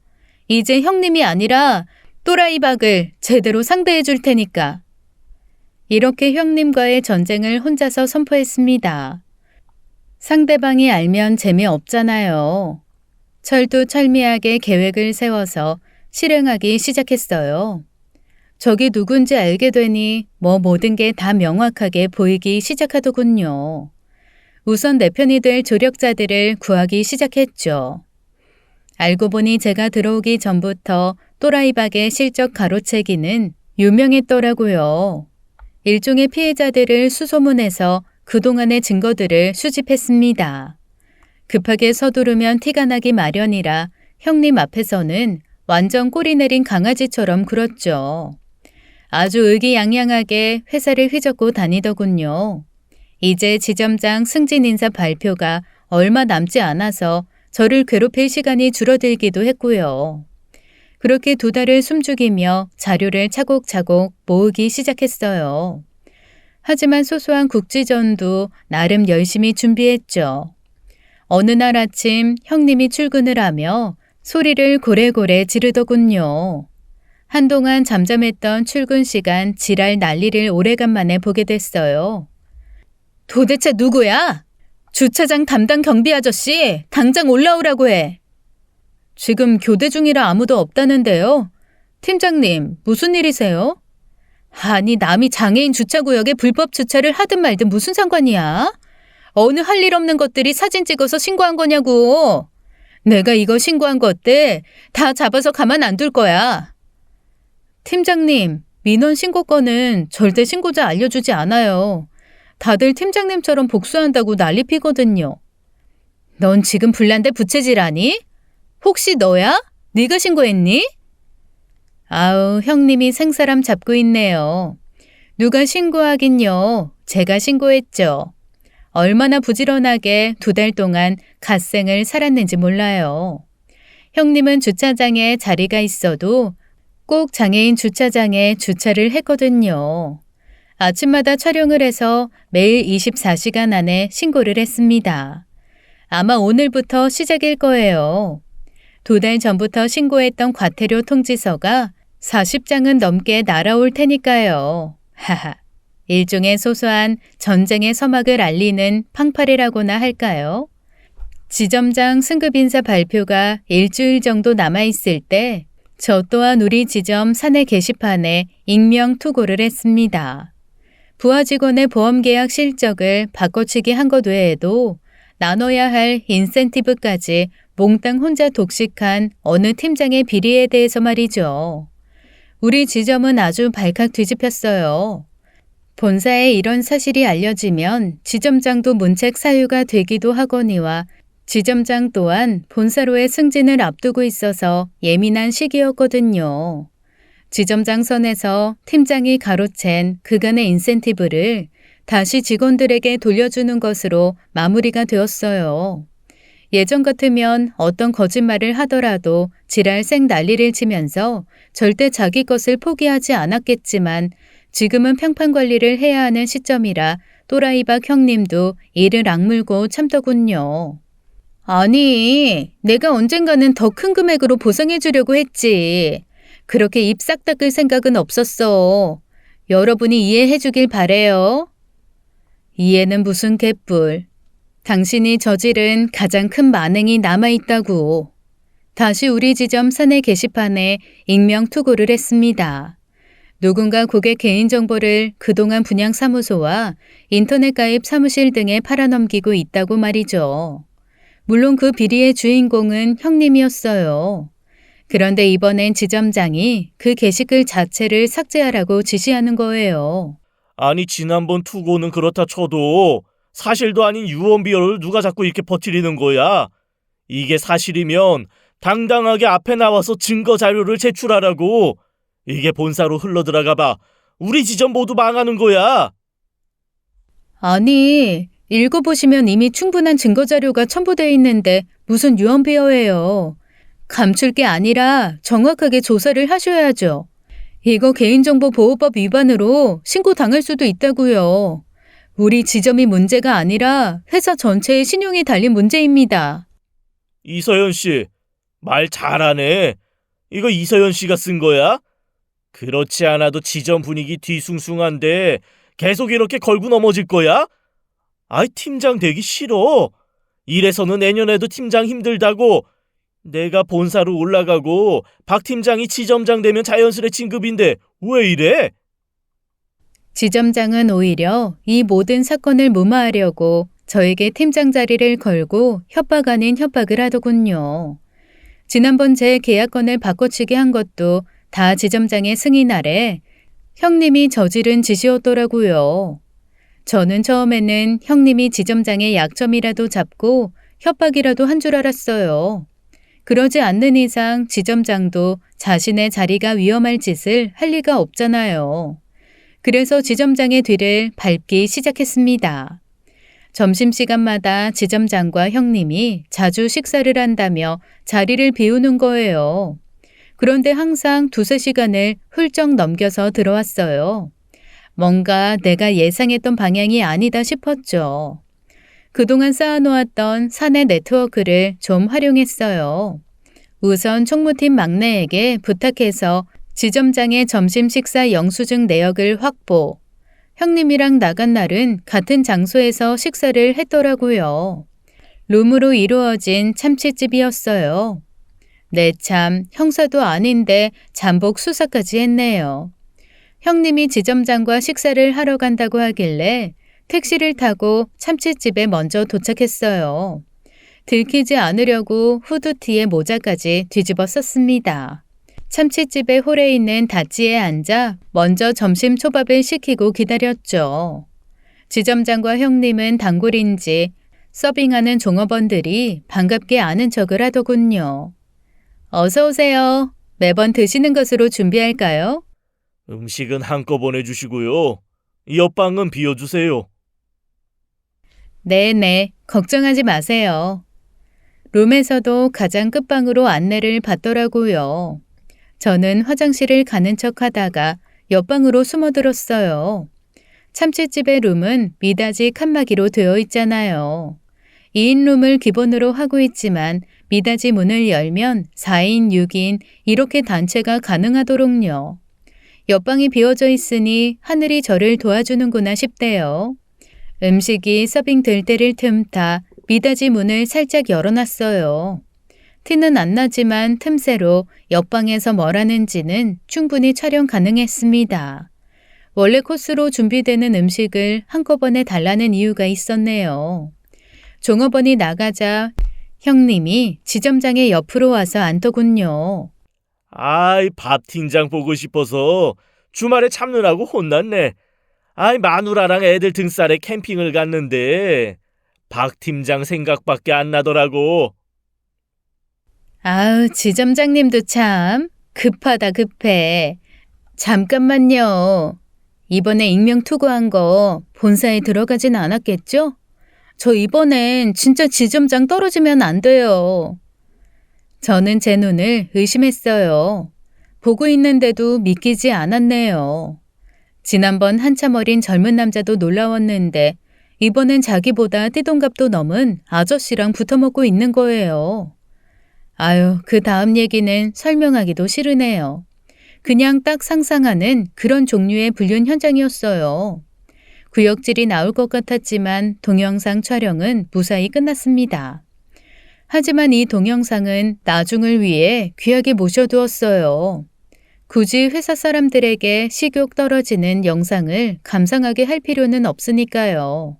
이제 형님이 아니라 또라이 박을 제대로 상대해 줄 테니까. 이렇게 형님과의 전쟁을 혼자서 선포했습니다. 상대방이 알면 재미없잖아요. 철두철미하게 계획을 세워서 실행하기 시작했어요. 적이 누군지 알게 되니 모든 게 다 명확하게 보이기 시작하더군요. 우선 내 편이 될 조력자들을 구하기 시작했죠. 알고 보니 제가 들어오기 전부터 또라이박의 실적 가로채기는 유명했더라고요. 일종의 피해자들을 수소문해서 그동안의 증거들을 수집했습니다. 급하게 서두르면 티가 나기 마련이라 형님 앞에서는 완전 꼬리 내린 강아지처럼 굴었죠. 아주 의기양양하게 회사를 휘젓고 다니더군요. 이제 지점장 승진 인사 발표가 얼마 남지 않아서 저를 괴롭힐 시간이 줄어들기도 했고요. 그렇게 2달을 숨죽이며 자료를 차곡차곡 모으기 시작했어요. 하지만 소소한 국지전도 나름 열심히 준비했죠. 어느 날 아침 형님이 출근을 하며 소리를 고래고래 지르더군요. 한동안 잠잠했던 출근 시간 지랄 난리를 오래간만에 보게 됐어요. 도대체 누구야? 주차장 담당 경비 아저씨, 당장 올라오라고 해. 지금 교대 중이라 아무도 없다는데요. 팀장님, 무슨 일이세요? 아니, 남이 장애인 주차구역에 불법 주차를 하든 말든 무슨 상관이야? 어느 할 일 없는 것들이 사진 찍어서 신고한 거냐고. 내가 이거 신고한 것들 다 잡아서 가만 안 둘 거야. 팀장님, 민원 신고 건은 절대 신고자 알려주지 않아요. 다들 팀장님처럼 복수한다고 난리 피거든요. 넌 지금 불난데 부채질하니? 혹시 너야? 네가 신고했니? 아우, 형님이 생사람 잡고 있네요. 누가 신고하긴요. 제가 신고했죠. 얼마나 부지런하게 2달 동안 갓생을 살았는지 몰라요. 형님은 주차장에 자리가 있어도 꼭 장애인 주차장에 주차를 했거든요. 아침마다 촬영을 해서 매일 24시간 안에 신고를 했습니다. 아마 오늘부터 시작일 거예요. 2달 전부터 신고했던 과태료 통지서가 40장은 넘게 날아올 테니까요. 하하. 일종의 소소한 전쟁의 서막을 알리는 팡파레라고나 할까요? 지점장 승급 인사 발표가 일주일 정도 남아있을 때 저 또한 우리 지점 사내 게시판에 익명 투고를 했습니다. 부하 직원의 보험계약 실적을 바꿔치기 한 것 외에도 나눠야 할 인센티브까지 몽땅 혼자 독식한 어느 팀장의 비리에 대해서 말이죠. 우리 지점은 아주 발칵 뒤집혔어요. 본사에 이런 사실이 알려지면 지점장도 문책 사유가 되기도 하거니와 지점장 또한 본사로의 승진을 앞두고 있어서 예민한 시기였거든요. 지점장 선에서 팀장이 가로챈 그간의 인센티브를 다시 직원들에게 돌려주는 것으로 마무리가 되었어요. 예전 같으면 어떤 거짓말을 하더라도 지랄생 난리를 치면서 절대 자기 것을 포기하지 않았겠지만 지금은 평판관리를 해야 하는 시점이라 또라이박 형님도 이를 악물고 참더군요. 아니, 내가 언젠가는 더 큰 금액으로 보상해 주려고 했지. 그렇게 입 싹 닦을 생각은 없었어. 여러분이 이해해 주길 바래요. 이해는 무슨 개뿔. 당신이 저지른 가장 큰 만행이 남아있다고. 다시 우리 지점 사내 게시판에 익명 투고를 했습니다. 누군가 고객 개인정보를 그동안 분양사무소와 인터넷 가입 사무실 등에 팔아넘기고 있다고 말이죠. 물론 그 비리의 주인공은 형님이었어요. 그런데 이번엔 지점장이 그 게시글 자체를 삭제하라고 지시하는 거예요. 아니 지난번 투고는 그렇다 쳐도 사실도 아닌 유언비어를 누가 자꾸 이렇게 퍼뜨리는 거야? 이게 사실이면 당당하게 앞에 나와서 증거 자료를 제출하라고. 이게 본사로 흘러들어가 봐. 우리 지점 모두 망하는 거야. 아니, 읽어보시면 이미 충분한 증거 자료가 첨부되어 있는데 무슨 유언비어예요. 감출 게 아니라 정확하게 조사를 하셔야죠. 이거 개인정보보호법 위반으로 신고당할 수도 있다고요. 우리 지점이 문제가 아니라 회사 전체의 신용이 달린 문제입니다. 이서연 씨, 말 잘하네. 이거 이서연 씨가 쓴 거야? 그렇지 않아도 지점 분위기 뒤숭숭한데 계속 이렇게 걸고 넘어질 거야? 아이, 팀장 되기 싫어. 이래서는 내년에도 팀장 힘들다고. 내가 본사로 올라가고 박 팀장이 지점장 되면 자연스레 진급인데 왜 이래? 지점장은 오히려 이 모든 사건을 무마하려고 저에게 팀장 자리를 걸고 협박 아닌 협박을 하더군요. 지난번 제 계약건을 바꿔치기 한 것도 다 지점장의 승인 아래 형님이 저지른 짓이었더라고요. 저는 처음에는 형님이 지점장의 약점이라도 잡고 협박이라도 한 줄 알았어요. 그러지 않는 이상 지점장도 자신의 자리가 위험할 짓을 할 리가 없잖아요. 그래서 지점장의 뒤를 밟기 시작했습니다. 점심시간마다 지점장과 형님이 자주 식사를 한다며 자리를 비우는 거예요. 그런데 항상 2~3시간을 훌쩍 넘겨서 들어왔어요. 뭔가 내가 예상했던 방향이 아니다 싶었죠. 그동안 쌓아놓았던 사내 네트워크를 좀 활용했어요. 우선 총무팀 막내에게 부탁해서 지점장의 점심 식사 영수증 내역을 확보. 형님이랑 나간 날은 같은 장소에서 식사를 했더라고요. 룸으로 이루어진 참치집이었어요. 네, 참 형사도 아닌데 잠복 수사까지 했네요. 형님이 지점장과 식사를 하러 간다고 하길래 택시를 타고 참치집에 먼저 도착했어요. 들키지 않으려고 후드티에 모자까지 뒤집어 썼습니다. 참치집의 홀에 있는 다찌에 앉아 먼저 점심 초밥을 시키고 기다렸죠. 지점장과 형님은 단골인지 서빙하는 종업원들이 반갑게 아는 척을 하더군요. 어서 오세요. 매번 드시는 것으로 준비할까요? 음식은 한꺼번에 주시고요. 옆방은 비워주세요. 네네, 걱정하지 마세요. 룸에서도 가장 끝방으로 안내를 받더라고요. 저는 화장실을 가는 척 하다가 옆방으로 숨어들었어요. 참치집의 룸은 미닫이 칸막이로 되어 있잖아요. 2인 룸을 기본으로 하고 있지만 미닫이 문을 열면 4인, 6인 이렇게 단체가 가능하도록요. 옆방이 비어져 있으니 하늘이 저를 도와주는구나 싶대요. 음식이 서빙될 때를 틈타 미닫이 문을 살짝 열어놨어요. 티는 안 나지만 틈새로 옆방에서 뭘 하는지는 충분히 촬영 가능했습니다. 원래 코스로 준비되는 음식을 한꺼번에 달라는 이유가 있었네요. 종업원이 나가자 형님이 지점장의 옆으로 와서 앉더군요. 아이, 밥 팀장 보고 싶어서 주말에 참느라고 혼났네. 아이, 마누라랑 애들 등살에 캠핑을 갔는데 박 팀장 생각밖에 안 나더라고. 아우, 지점장님도 참 급하다 급해. 잠깐만요. 이번에 익명 투고한 거 본사에 들어가진 않았겠죠? 저 이번엔 진짜 지점장 떨어지면 안 돼요. 저는 제 눈을 의심했어요. 보고 있는데도 믿기지 않았네요. 지난번 한참 어린 젊은 남자도 놀라웠는데 이번엔 자기보다 띠동갑도 넘은 아저씨랑 붙어먹고 있는 거예요. 아유, 그 다음 얘기는 설명하기도 싫으네요. 그냥 딱 상상하는 그런 종류의 불륜 현장이었어요. 구역질이 나올 것 같았지만 동영상 촬영은 무사히 끝났습니다. 하지만 이 동영상은 나중을 위해 귀하게 모셔두었어요. 굳이 회사 사람들에게 식욕 떨어지는 영상을 감상하게 할 필요는 없으니까요.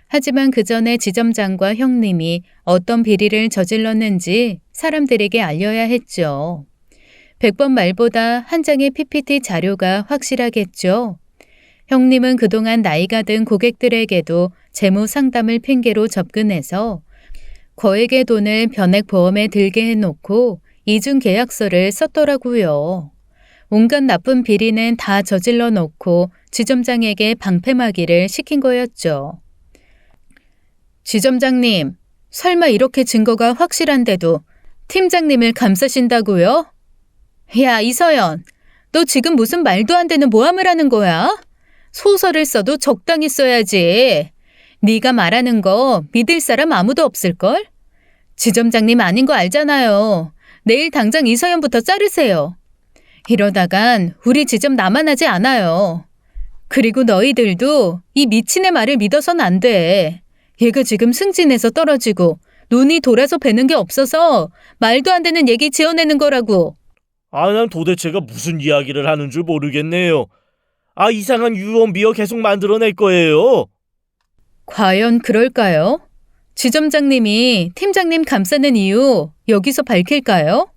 하지만 그 전에 지점장과 형님이 어떤 비리를 저질렀는지 사람들에게 알려야 했죠. 100번 말보다 한 장의 PPT 자료가 확실하겠죠. 형님은 그동안 나이가 든 고객들에게도 재무 상담을 핑계로 접근해서 거액의 돈을 변액보험에 들게 해놓고 이중 계약서를 썼더라고요. 온갖 나쁜 비리는 다 저질러 놓고 지점장에게 방패막이를 시킨 거였죠. 지점장님, 설마 이렇게 증거가 확실한데도 팀장님을 감싸신다고요? 야, 이서연, 너 지금 무슨 말도 안 되는 모함을 하는 거야? 소설을 써도 적당히 써야지. 네가 말하는 거 믿을 사람 아무도 없을걸? 지점장님 아닌 거 알잖아요. 내일 당장 이서연부터 자르세요. 이러다간 우리 지점 남아나지 않아요. 그리고 너희들도 이 미친의 말을 믿어선 안 돼. 얘가 지금 승진해서 떨어지고 눈이 돌아서 뵈는 게 없어서 말도 안 되는 얘기 지어내는 거라고. 난 도대체가 무슨 이야기를 하는 줄 모르겠네요. 이상한 유언비어 계속 만들어낼 거예요. 과연 그럴까요? 지점장님이 팀장님 감싸는 이유 여기서 밝힐까요?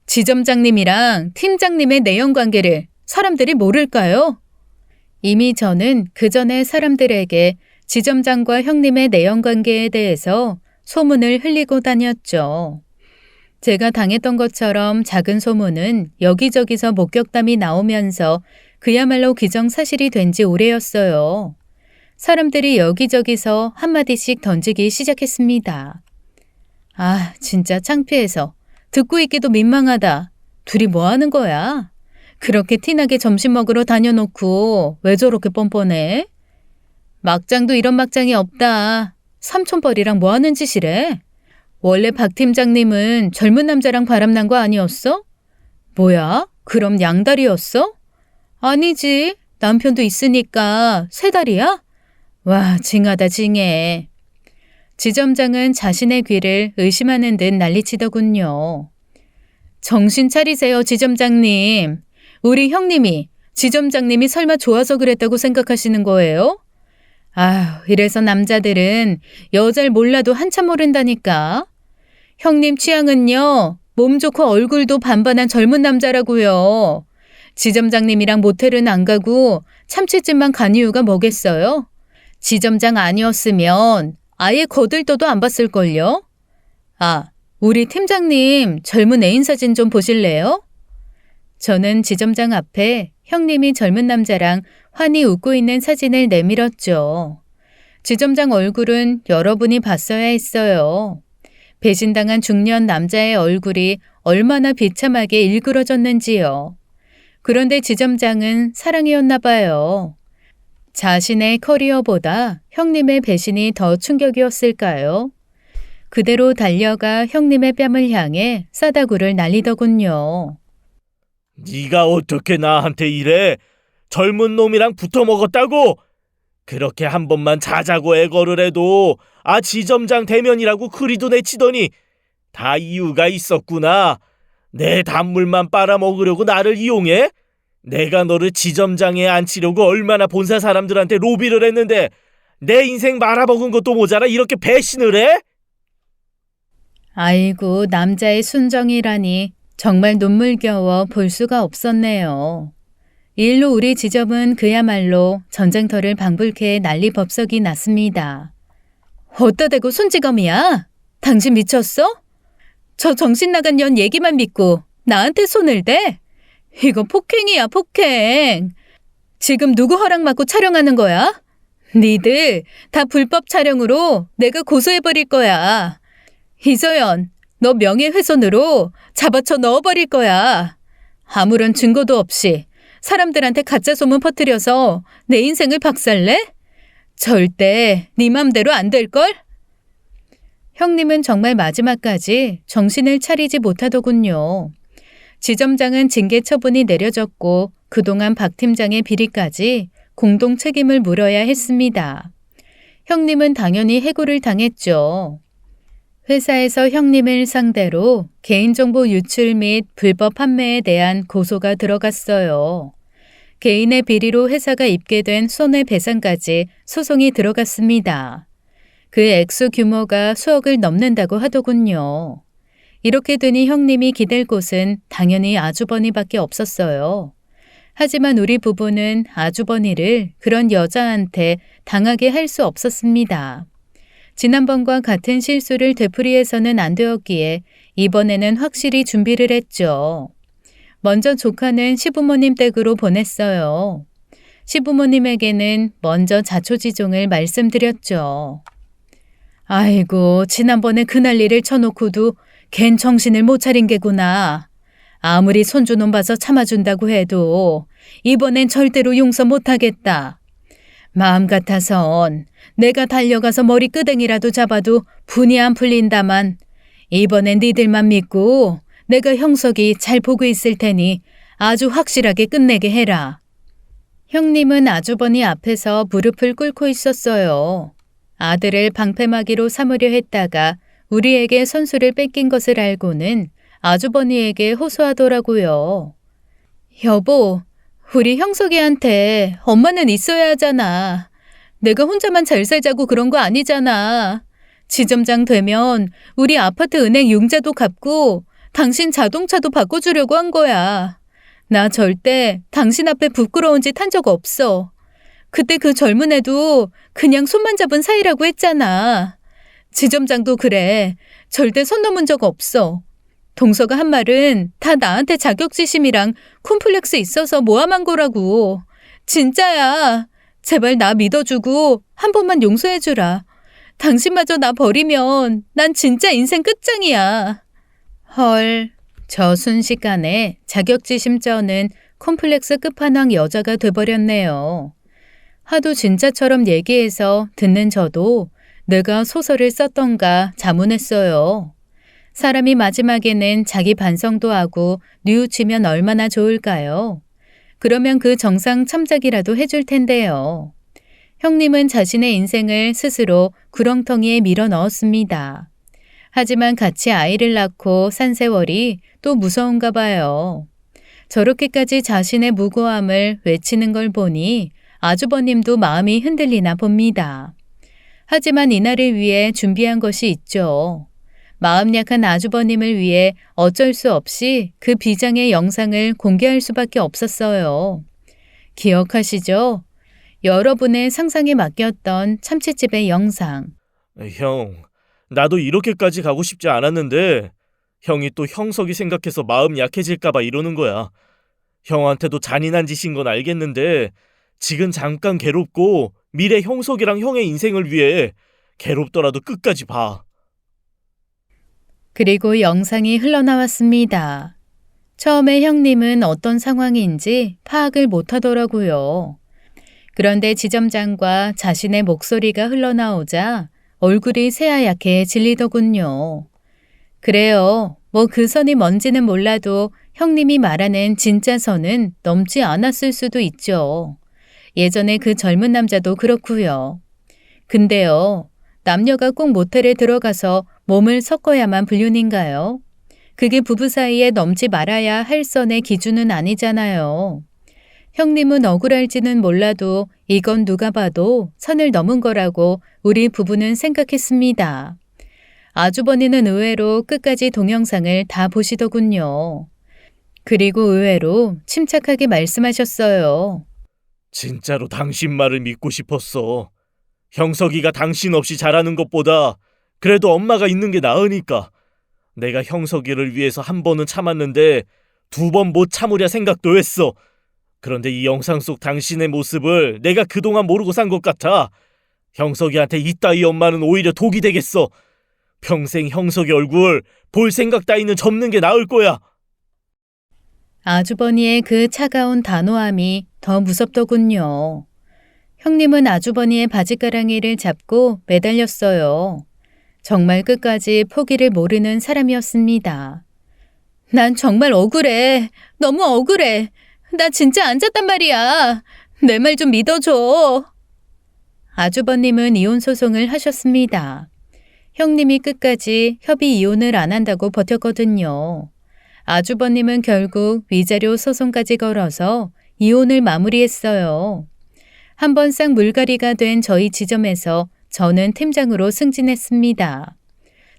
지점장님이랑 팀장님의 내연 관계를 사람들이 모를까요? 이미 저는 그 전에 사람들에게 지점장과 형님의 내연 관계에 대해서 소문을 흘리고 다녔죠. 제가 당했던 것처럼 작은 소문은 여기저기서 목격담이 나오면서 그야말로 기정사실이 된 지 오래였어요. 사람들이 여기저기서 한마디씩 던지기 시작했습니다. 진짜 창피해서 듣고 있기도 민망하다. 둘이 뭐 하는 거야? 그렇게 티나게 점심 먹으러 다녀놓고 왜 저렇게 뻔뻔해? 막장도 이런 막장이 없다. 삼촌뻘이랑 뭐 하는 짓이래? 원래 박 팀장님은 젊은 남자랑 바람난 거 아니었어? 뭐야? 그럼 양다리였어? 아니지. 남편도 있으니까 세 달이야? 와, 징하다 징해. 지점장은 자신의 귀를 의심하는 듯 난리치더군요. 정신 차리세요, 지점장님. 우리 형님이 지점장님이 설마 좋아서 그랬다고 생각하시는 거예요? 이래서 남자들은 여자를 몰라도 한참 모른다니까. 형님 취향은요, 몸 좋고 얼굴도 반반한 젊은 남자라고요. 지점장님이랑 모텔은 안 가고 참치집만 간 이유가 뭐겠어요? 지점장 아니었으면 아예 거들떠도 안 봤을걸요? 우리 팀장님 젊은 애인 사진 좀 보실래요? 저는 지점장 앞에 형님이 젊은 남자랑 환히 웃고 있는 사진을 내밀었죠. 지점장 얼굴은 여러분이 봤어야 했어요. 배신당한 중년 남자의 얼굴이 얼마나 비참하게 일그러졌는지요. 그런데 지점장은 사랑이었나 봐요. 자신의 커리어보다 형님의 배신이 더 충격이었을까요? 그대로 달려가 형님의 뺨을 향해 싸다구를 날리더군요. 네가 어떻게 나한테 이래? 젊은 놈이랑 붙어 먹었다고? 그렇게 한 번만 자자고 애거를 해도 지점장 대면이라고 그리도 내치더니 다 이유가 있었구나. 내 단물만 빨아먹으려고 나를 이용해? 내가 너를 지점장에 앉히려고 얼마나 본사 사람들한테 로비를 했는데 내 인생 말아먹은 것도 모자라 이렇게 배신을 해? 아이고, 남자의 순정이라니 정말 눈물겨워 볼 수가 없었네요. 이 일로 우리 지점은 그야말로 전쟁터를 방불케 난리법석이 났습니다. 어따 대고 손찌검이야? 당신 미쳤어? 저 정신 나간 년 얘기만 믿고 나한테 손을 대? 이거 폭행이야, 폭행. 지금 누구 허락 받고 촬영하는 거야? 니들 다 불법 촬영으로 내가 고소해버릴 거야. 이서연, 너 명예훼손으로 잡아쳐 넣어버릴 거야. 아무런 증거도 없이 사람들한테 가짜 소문 퍼뜨려서 내 인생을 박살내? 절대 네 맘대로 안 될걸? 형님은 정말 마지막까지 정신을 차리지 못하더군요. 지점장은 징계 처분이 내려졌고 그동안 박 팀장의 비리까지 공동 책임을 물어야 했습니다. 형님은 당연히 해고를 당했죠. 회사에서 형님을 상대로 개인정보 유출 및 불법 판매에 대한 고소가 들어갔어요. 개인의 비리로 회사가 입게 된 손해배상까지 소송이 들어갔습니다. 그 액수 규모가 수억을 넘는다고 하더군요. 이렇게 되니 형님이 기댈 곳은 당연히 아주버니밖에 없었어요. 하지만 우리 부부는 아주버니를 그런 여자한테 당하게 할 수 없었습니다. 지난번과 같은 실수를 되풀이해서는 안 되었기에 이번에는 확실히 준비를 했죠. 먼저 조카는 시부모님 댁으로 보냈어요. 시부모님에게는 먼저 자초지종을 말씀드렸죠. 아이고, 지난번에 그 난리를 쳐놓고도 걘 정신을 못 차린 게구나. 아무리 손주놈 봐서 참아준다고 해도 이번엔 절대로 용서 못하겠다. 마음 같아선 내가 달려가서 머리 끄댕이라도 잡아도 분이 안 풀린다만 이번엔 니들만 믿고 내가 형석이 잘 보고 있을 테니 아주 확실하게 끝내게 해라. 형님은 아주버니 앞에서 무릎을 꿇고 있었어요. 아들을 방패막이로 삼으려 했다가 우리에게 선수를 뺏긴 것을 알고는 아주버니에게 호소하더라고요. 여보, 우리 형석이한테 엄마는 있어야 하잖아. 내가 혼자만 잘 살자고 그런 거 아니잖아. 지점장 되면 우리 아파트 은행 융자도 갚고 당신 자동차도 바꿔주려고 한 거야. 나 절대 당신 앞에 부끄러운 짓 한 적 없어. 그때 그 젊은 애도 그냥 손만 잡은 사이라고 했잖아. 지점장도 그래. 절대 선 넘은 적 없어. 동서가 한 말은 다 나한테 자격지심이랑 콤플렉스 있어서 모함한 거라고. 진짜야. 제발 나 믿어주고 한 번만 용서해주라. 당신마저 나 버리면 난 진짜 인생 끝장이야. 헐, 저 순식간에 자격지심 쩌는 콤플렉스 끝판왕 여자가 돼버렸네요. 하도 진짜처럼 얘기해서 듣는 저도 내가 소설을 썼던가 자문했어요. 사람이 마지막에는 자기 반성도 하고 뉘우치면 얼마나 좋을까요? 그러면 그 정상 참작이라도 해줄 텐데요. 형님은 자신의 인생을 스스로 구렁텅이에 밀어 넣었습니다. 하지만 같이 아이를 낳고 산 세월이 또 무서운가 봐요. 저렇게까지 자신의 무고함을 외치는 걸 보니 아주버님도 마음이 흔들리나 봅니다. 하지만 이날을 위해 준비한 것이 있죠. 마음 약한 아주버님을 위해 어쩔 수 없이 그 비장의 영상을 공개할 수밖에 없었어요. 기억하시죠? 여러분의 상상에 맡겼던 참치집의 영상. 형, 나도 이렇게까지 가고 싶지 않았는데 형이 또 형석이 생각해서 마음 약해질까봐 이러는 거야. 형한테도 잔인한 짓인 건 알겠는데 지금 잠깐 괴롭고 미래 형석이랑 형의 인생을 위해 괴롭더라도 끝까지 봐. 그리고 영상이 흘러나왔습니다. 처음에 형님은 어떤 상황인지 파악을 못하더라고요. 그런데 지점장과 자신의 목소리가 흘러나오자 얼굴이 새하얗게 질리더군요. 그래요. 뭐 그 선이 뭔지는 몰라도 형님이 말하는 진짜 선은 넘지 않았을 수도 있죠. 예전에 그 젊은 남자도 그렇고요. 근데요. 남녀가 꼭 모텔에 들어가서 몸을 섞어야만 불륜인가요? 그게 부부 사이에 넘지 말아야 할 선의 기준은 아니잖아요. 형님은 억울할지는 몰라도 이건 누가 봐도 선을 넘은 거라고 우리 부부는 생각했습니다. 아주버니는 의외로 끝까지 동영상을 다 보시더군요. 그리고 의외로 침착하게 말씀하셨어요. 진짜로 당신 말을 믿고 싶었어. 형석이가 당신 없이 자라는 것보다 그래도 엄마가 있는 게 나으니까. 내가 형석이를 위해서 한 번은 참았는데 두 번 못 참으랴 생각도 했어. 그런데 이 영상 속 당신의 모습을 내가 그동안 모르고 산 것 같아. 형석이한테 이따위 엄마는 오히려 독이 되겠어. 평생 형석이 얼굴 볼 생각 따위는 접는 게 나을 거야. 아주버니의 그 차가운 단호함이 더 무섭더군요. 형님은 아주버니의 바지가랑이를 잡고 매달렸어요. 정말 끝까지 포기를 모르는 사람이었습니다. 난 정말 억울해. 너무 억울해. 나 진짜 안 잤단 말이야. 내 말 좀 믿어줘. 아주버님은 이혼 소송을 하셨습니다. 형님이 끝까지 협의 이혼을 안 한다고 버텼거든요. 아주버님은 결국 위자료 소송까지 걸어서 이혼을 마무리했어요. 한번 싹 물갈이가 된 저희 지점에서 저는 팀장으로 승진했습니다.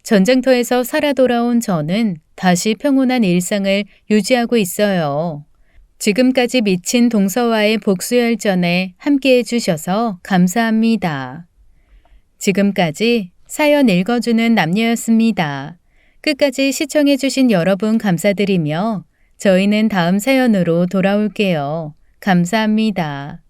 전쟁터에서 살아 돌아온 저는 다시 평온한 일상을 유지하고 있어요. 지금까지 미친 동서와의 복수열전에 함께해 주셔서 감사합니다. 지금까지 사연 읽어주는 남녀였습니다. 끝까지 시청해 주신 여러분 감사드리며 저희는 다음 사연으로 돌아올게요. 감사합니다.